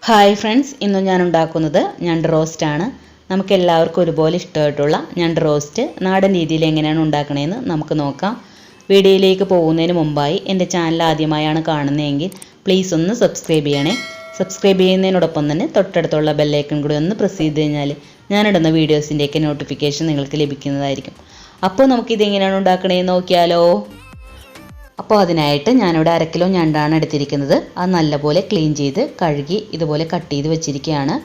Hi friends, ഇന്ന് ഞാൻ ഉണ്ടാക്കുന്നത് ഞണ്ട് റോസ്റ്റാണ്. നമുക്കെല്ലാവർക്കും ഒരുപോലെ ഇഷ്ടമായിട്ടുള്ള ഞണ്ട് റോസ്റ്റ് നാടൻ രീതിയിൽ എങ്ങനെയാണ് ഉണ്ടാക്കണതെന്ന് നമുക്ക് നോക്കാം. വീഡിയോയിലേക്ക് പോകുന്നതിന് മുമ്പായി എൻ്റെ ചാനൽ ആദ്യമായാണ് കാണുന്നതെങ്കിൽ പ്ലീസ് ഒന്ന് സബ്സ്ക്രൈബ് ചെയ്യണേ. സബ്സ്ക്രൈബ് ചെയ്യുന്നതിനോടൊപ്പം തന്നെ തൊട്ടടുത്തുള്ള ബെല്ലൈക്കൺ കൂടി ഒന്ന് പ്രസ് ചെയ്ത് കഴിഞ്ഞാൽ ഞാനിടുന്ന വീഡിയോസിൻ്റെയൊക്കെ നോട്ടിഫിക്കേഷൻ നിങ്ങൾക്ക് ലഭിക്കുന്നതായിരിക്കും. അപ്പോൾ നമുക്കിതെങ്ങനെയാണ് ഉണ്ടാക്കണതെന്ന് നോക്കിയാലോ. അപ്പോൾ അതിനായിട്ട് ഞാനിവിടെ 1/2 കിലോ ഞണ്ടാണ് എടുത്തിരിക്കുന്നത്. അത് നല്ലപോലെ ക്ലീൻ ചെയ്ത് കഴുകി ഇതുപോലെ കട്ട് ചെയ്ത് വെച്ചിരിക്കുകയാണ്.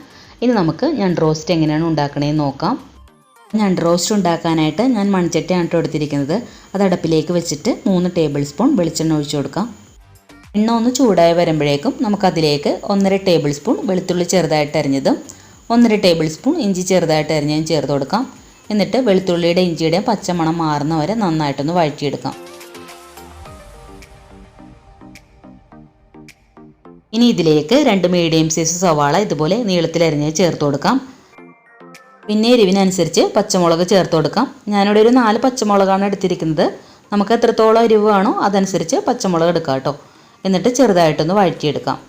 ഇനി നമുക്ക് ഞണ്ട് റോസ്റ്റ് എങ്ങനെയാണ് ഉണ്ടാക്കണതെന്ന് നോക്കാം. ഞണ്ട് റോസ്റ്റ് ഉണ്ടാക്കാനായിട്ട് ഞാൻ മൺചട്ടിയാണ് എടുത്തിരിക്കുന്നത്. അത് അടുപ്പിലേക്ക് വെച്ചിട്ട് 3 ടേബിൾ സ്പൂൺ വെളിച്ചെണ്ണ ഒഴിച്ചു കൊടുക്കാം. എണ്ണ ഒന്ന് ചൂടായി വരുമ്പോഴേക്കും നമുക്കതിലേക്ക് 1.5 ടേബിൾ സ്പൂൺ വെളുത്തുള്ളി ചെറുതായിട്ട് അരിഞ്ഞതും 1.5 ടേബിൾ സ്പൂൺ ഇഞ്ചി ചെറുതായിട്ട് അരിഞ്ഞതും ചേർത്ത് കൊടുക്കാം. എന്നിട്ട് വെളുത്തുള്ളിയുടെ ഇഞ്ചിയുടെയും പച്ചമണം മാറുന്നവരെ നന്നായിട്ടൊന്ന് വഴറ്റിയെടുക്കാം. ഇനി ഇതിലേക്ക് 2 മീഡിയം സൈസ് സവാള ഇതുപോലെ നീളത്തിലരിഞ്ഞ് ചേർത്ത് കൊടുക്കാം. പിന്നെ എരിവിനനുസരിച്ച് പച്ചമുളക് ചേർത്ത് കൊടുക്കാം. ഞാനിവിടെ ഒരു 4 പച്ചമുളകാണ് എടുത്തിരിക്കുന്നത്. നമുക്ക് എത്രത്തോളം എരിവ് വേണോ അതനുസരിച്ച് പച്ചമുളക് എടുക്കാം കേട്ടോ. എന്നിട്ട് ചെറുതായിട്ടൊന്ന് വഴറ്റിയെടുക്കാം.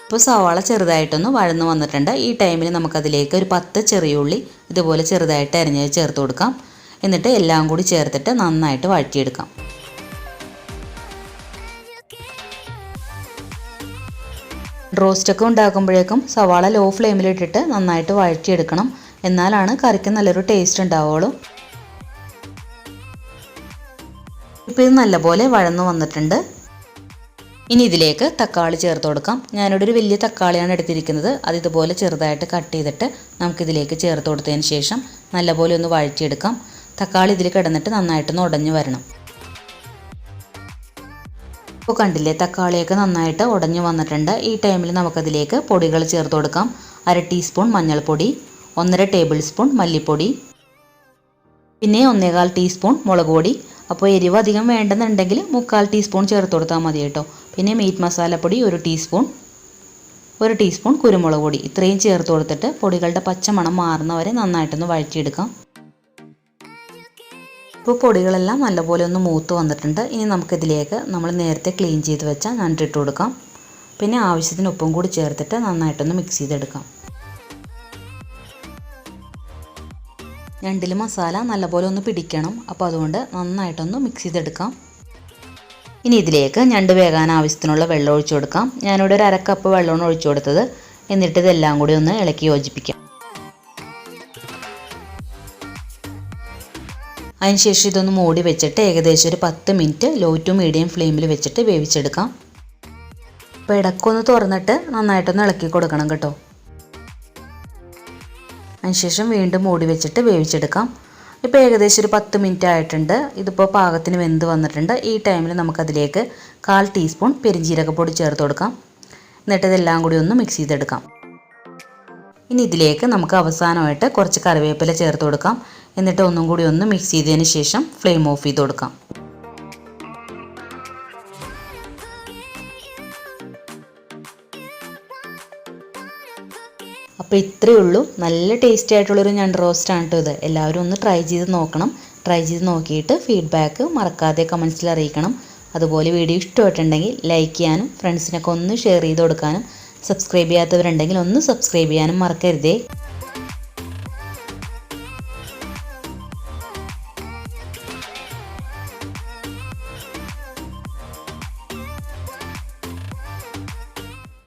ഇപ്പോൾ സവാള ചെറുതായിട്ടൊന്ന് വഴന്ന് വന്നിട്ടുണ്ട്. ഈ ടൈമിൽ നമുക്കതിലേക്ക് ഒരു 10 ചെറിയ ഉള്ളി ഇതുപോലെ ചെറുതായിട്ട് അരിഞ്ഞ് ചേർത്ത് കൊടുക്കാം. എന്നിട്ട് എല്ലാം കൂടി ചേർത്തിട്ട് നന്നായിട്ട് വഴറ്റിയെടുക്കാം. റോസ്റ്റൊക്കെ ഉണ്ടാക്കുമ്പോഴേക്കും സവാള ലോ ഫ്ലെയിമിലിട്ടിട്ട് നന്നായിട്ട് വഴറ്റിയെടുക്കണം. എന്നാലാണ് കറിക്ക് നല്ലൊരു ടേസ്റ്റ് ഉണ്ടാവുള്ളൂ. ഇപ്പോൾ ഇത് നല്ലപോലെ വഴന്നു വന്നിട്ടുണ്ട്. ഇനി ഇതിലേക്ക് തക്കാളി ചേർത്ത് കൊടുക്കാം. ഞാനിവിടെ ഒരു വലിയ തക്കാളിയാണ് എടുത്തിരിക്കുന്നത്. അത് ഇതുപോലെ ചെറുതായിട്ട് കട്ട് ചെയ്തിട്ട് നമുക്കിതിലേക്ക് ചേർത്ത് കൊടുത്തതിന് ശേഷം നല്ലപോലെ ഒന്ന് വഴറ്റിയെടുക്കാം. തക്കാളി ഇതിൽ കിടന്നിട്ട് നന്നായിട്ടൊന്ന് ഉടഞ്ഞു വരണം. ഇപ്പോൾ കണ്ടില്ലേ, തക്കാളിയൊക്കെ നന്നായിട്ട് ഉടഞ്ഞു വന്നിട്ടുണ്ട്. ഈ ടൈമിൽ നമുക്കതിലേക്ക് പൊടികൾ ചേർത്ത് കൊടുക്കാം. 1/2 ടീസ്പൂൺ മഞ്ഞൾപ്പൊടി, 1.5 ടേബിൾ സ്പൂൺ മല്ലിപ്പൊടി, പിന്നെ 1/4 ടീസ്പൂൺ മുളക് പൊടി. അപ്പോൾ എരിവ് അധികം വേണ്ടെന്നുണ്ടെങ്കിൽ 1/4 ടീസ്പൂൺ ചേർത്ത് കൊടുത്താൽ മതി കേട്ടോ. പിന്നെ മീറ്റ് മസാലപ്പൊടി 1 ടീസ്പൂൺ, 1 ടീസ്പൂൺ കുരുമുളക് പൊടി. ഇത്രയും ചേർത്ത് കൊടുത്തിട്ട് പൊടികളുടെ പച്ചമണം മാറുന്നവരെ നന്നായിട്ടൊന്ന് വഴറ്റിയെടുക്കാം. ഇപ്പോൾ പൊടികളെല്ലാം നല്ലപോലെ ഒന്ന് മൂത്ത് വന്നിട്ടുണ്ട്. ഇനി നമുക്കിതിലേക്ക് നമ്മൾ നേരത്തെ ക്ലീൻ ചെയ്ത് വെച്ച ഞണ്ട് ഇട്ട് കൊടുക്കാം. പിന്നെ ആവശ്യത്തിന് ഉപ്പും കൂടി ചേർത്തിട്ട് നന്നായിട്ടൊന്ന് മിക്സ് ചെയ്തെടുക്കാം. ഞണ്ടിൽ മസാല നല്ലപോലെ ഒന്ന് പിടിക്കണം. അപ്പോൾ അതുകൊണ്ട് നന്നായിട്ടൊന്ന് മിക്സ് ചെയ്തെടുക്കാം. ഇനി ഇതിലേക്ക് ഞണ്ട് വേകാൻ ആവശ്യത്തിനുള്ള വെള്ളം ഒഴിച്ചു കൊടുക്കാം. ഞാനിവിടെ ഒരു 1/2 കപ്പ് വെള്ളമാണ് ഒഴിച്ചു കൊടുത്തത്. എന്നിട്ട് ഇതെല്ലാം കൂടി ഒന്ന് ഇളക്കി യോജിപ്പിക്കാം. അതിനുശേഷം ഇതൊന്ന് മൂടി വെച്ചിട്ട് ഏകദേശം ഒരു 10 മിനിറ്റ് ലോ ടു മീഡിയം ഫ്ലെയിമിൽ വെച്ചിട്ട് വേവിച്ചെടുക്കാം. അപ്പോൾ ഇടയ്ക്കൊന്ന് തുറന്നിട്ട് നന്നായിട്ടൊന്ന് ഇളക്കി കൊടുക്കണം കേട്ടോ. അതിനുശേഷം വീണ്ടും മൂടി വെച്ചിട്ട് വേവിച്ചെടുക്കാം. ഇപ്പോൾ ഏകദേശം ഒരു 10 മിനിറ്റ് ആയിട്ടുണ്ട്. ഇതിപ്പോൾ പാകത്തിന് വെന്ത് വന്നിട്ടുണ്ട്. ഈ ടൈമിൽ നമുക്കതിലേക്ക് 1/4 ടീസ്പൂൺ പെരുംജീരകപ്പൊടി ചേർത്ത് കൊടുക്കാം. എന്നിട്ട് ഇതെല്ലാം കൂടി ഒന്ന് മിക്സ് ചെയ്തെടുക്കാം. ഇനി ഇതിലേക്ക് നമുക്ക് അവസാനമായിട്ട് കുറച്ച് കറിവേപ്പില ചേർത്ത് കൊടുക്കാം. എന്നിട്ട് ഒന്നും കൂടി ഒന്ന് മിക്സ് ചെയ്തതിന് ശേഷം ഫ്ലെയിം ഓഫ് ചെയ്ത് കൊടുക്കാം. അപ്പോൾ ഇത്രയേ ഉള്ളൂ. നല്ല ടേസ്റ്റി ആയിട്ടുള്ളൊരു ഞണ്ട് റോസ്റ്റാണ് കേട്ടോ ഇത്. എല്ലാവരും ഒന്ന് ട്രൈ ചെയ്ത് നോക്കണം. ട്രൈ ചെയ്ത് നോക്കിയിട്ട് ഫീഡ്ബാക്ക് മറക്കാതെ കമൻസിൽ അറിയിക്കണം. അതുപോലെ വീഡിയോ ഇഷ്ടമായിട്ടുണ്ടെങ്കിൽ ലൈക്ക് ചെയ്യാനും ഫ്രണ്ട്സിനൊക്കെ ഒന്ന് ഷെയർ ചെയ്ത് കൊടുക്കാനും സബ്സ്ക്രൈബ് ചെയ്യാത്തവരുണ്ടെങ്കിൽ ഒന്ന് സബ്സ്ക്രൈബ് ചെയ്യാനും മറക്കരുതേ.